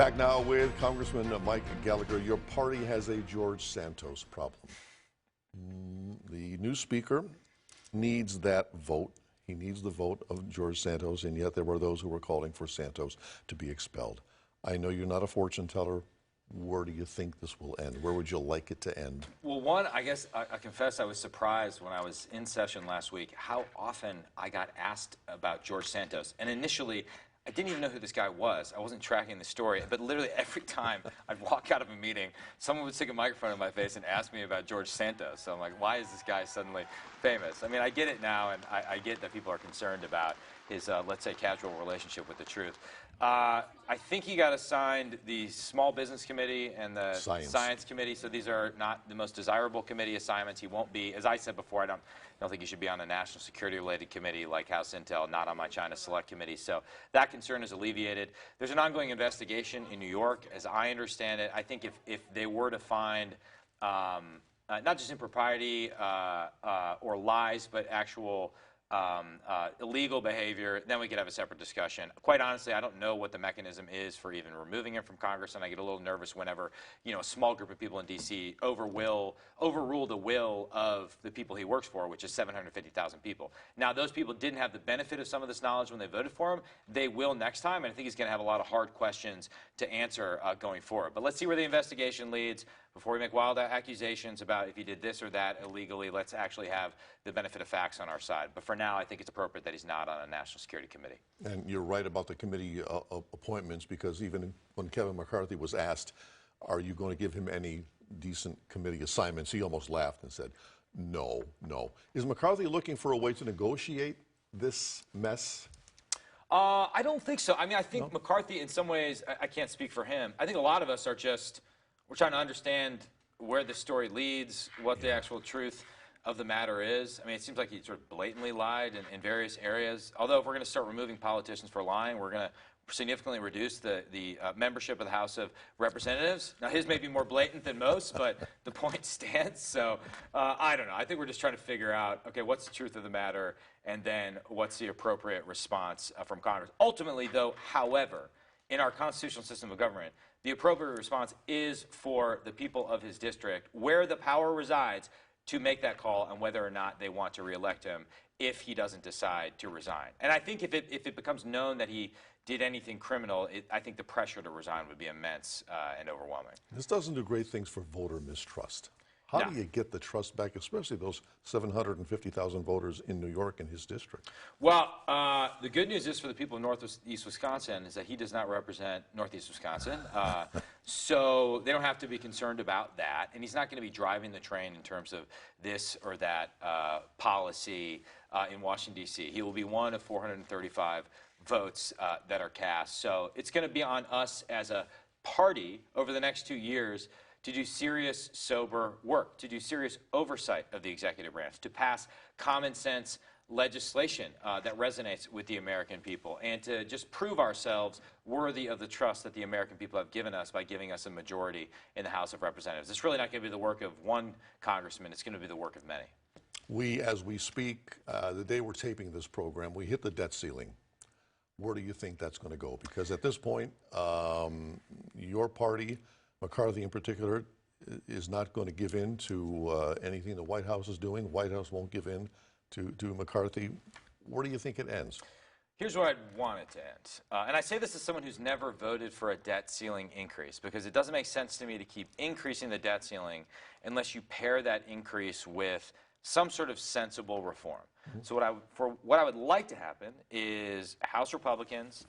Back now with Congressman Mike Gallagher. Your party has a George Santos problem. The new speaker needs that vote. He needs the vote of George Santos, and yet there were those who were calling for Santos to be expelled. I know you're not a fortune teller. Where do you think this will end? Where would you like it to end? Well, one, I guess I confess I was surprised when I was in session last week how often I got asked about George Santos. And initially, I didn't even know who this guy was. I wasn't tracking the story. But literally every time I'd walk out of a meeting, someone would stick a microphone in my face and ask me about George Santos. So I'm like, why is this guy suddenly famous? I mean, I get it now, and I get that people are concerned about his, let's say, casual relationship with the truth. I think he got assigned the Small Business Committee and the Science Committee, so these are not the most desirable committee assignments. He won't be, as I said before, I don't think he should be on a national security-related committee like House Intel, not on my China Select Committee. So that concern is alleviated. There's an ongoing investigation in New York, as I understand it. I think if they were to find not just impropriety or lies, but actual illegal behavior, then we could have a separate discussion. Quite honestly, I don't know what the mechanism is for even removing him from Congress, and I get a little nervous whenever, you know, a small group of people in D.C. overrule the will of the people he works for, which is 750,000 people. Now, those people didn't have the benefit of some of this knowledge when they voted for him. They will next time, and I think he's going to have a lot of hard questions to answer going forward. But let's see where the investigation leads. Before we make wild accusations about if he did this or that illegally, let's actually have the benefit of facts on our side. But for now, I think it's appropriate that he's not on a national security committee. And you're right about the committee appointments, because even when Kevin McCarthy was asked, are you going to give him any decent committee assignments, he almost laughed and said, no, no. Is McCarthy looking for a way to negotiate this mess? I don't think so. I mean, I think McCarthy, in some ways, I can't speak for him. I think a lot of us are just, we're trying to understand where the story leads, what the actual truth of the matter is. I mean, it seems like he sort of blatantly lied in various areas. Although if we're going to start removing politicians for lying, we're going to significantly reduce the membership of the House of Representatives. Now, his may be more blatant than most, but the point stands. So I don't know. I think we're just trying to figure out, okay, what's the truth of the matter, and then what's the appropriate response from Congress. Ultimately, though, however, in our constitutional system of government, the appropriate response is for the people of his district, where the power resides, to make that call on whether or not they want to reelect him if he doesn't decide to resign. And I think if it becomes known that he did anything criminal, I think the pressure to resign would be immense and overwhelming. This doesn't do great things for voter mistrust. How do you get the trust back, especially those 750,000 voters in New York in his district? Well, the good news is for the people of Northeast Wisconsin is that he does not represent Northeast Wisconsin. So they don't have to be concerned about that. And he's not going to be driving the train in terms of this or that policy in Washington, D.C. He will be one of 435 votes that are cast. So it's going to be on us as a party over the next 2 years to do serious, sober work, to do serious oversight of the executive branch, to pass common sense legislation that resonates with the American people, and to just prove ourselves worthy of the trust that the American people have given us by giving us a majority in the House of Representatives. It's really not going to be the work of one congressman. It's going to be the work of many. As we speak, the day we're taping this program, we hit the debt ceiling. Where do you think that's going to go? Because at this point, your party, McCarthy in particular, is not going to give in to anything the White House is doing. The White House won't give in to McCarthy. Where do you think it ends? Here's where I'd want it to end. And I say this as someone who's never voted for a debt ceiling increase, because it doesn't make sense to me to keep increasing the debt ceiling unless you pair that increase with some sort of sensible reform. So what I would like to happen is House Republicans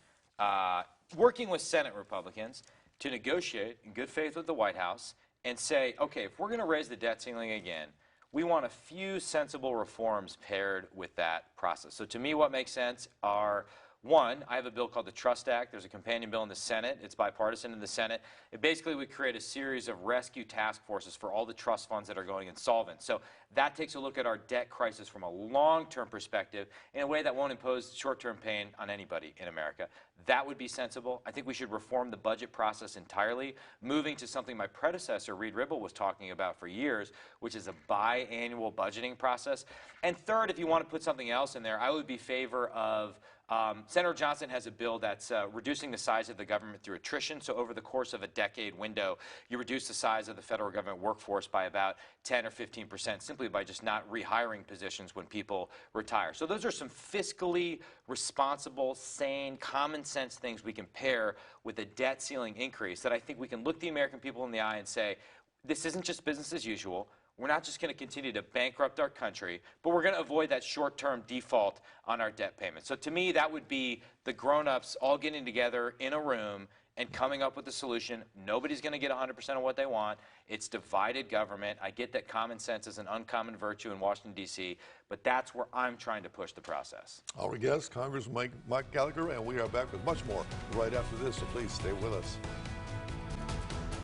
working with Senate Republicans to negotiate in good faith with the White House and say, okay, if we're going to raise the debt ceiling again, we want a few sensible reforms paired with that process. So to me, what makes sense are, one, I have a bill called the Trust Act. There's a companion bill in the Senate. It's bipartisan in the Senate. It basically would create a series of rescue task forces for all the trust funds that are going insolvent. So that takes a look at our debt crisis from a long-term perspective in a way that won't impose short-term pain on anybody in America. That would be sensible. I think we should reform the budget process entirely, moving to something my predecessor, Reed Ribble, was talking about for years, which is a biannual budgeting process. And third, if you want to put something else in there, I would be in favor of Senator Johnson has a bill that's reducing the size of the government through attrition. So over the course of a decade window, you reduce the size of the federal government workforce by about 10 or 15% simply by just not rehiring positions when people retire. So those are some fiscally responsible, sane, common sense things we can pair with a debt ceiling increase that I think we can look the American people in the eye and say, this isn't just business as usual. We're not just going to continue to bankrupt our country, but we're going to avoid that short-term default on our debt payments. So to me, that would be the grown-ups all getting together in a room and coming up with a solution. Nobody's going to get 100% of what they want. It's divided government. I get that common sense is an uncommon virtue in Washington, D.C., but that's where I'm trying to push the process. Our guest, Congressman Mike Gallagher, and we are back with much more right after this, so please stay with us.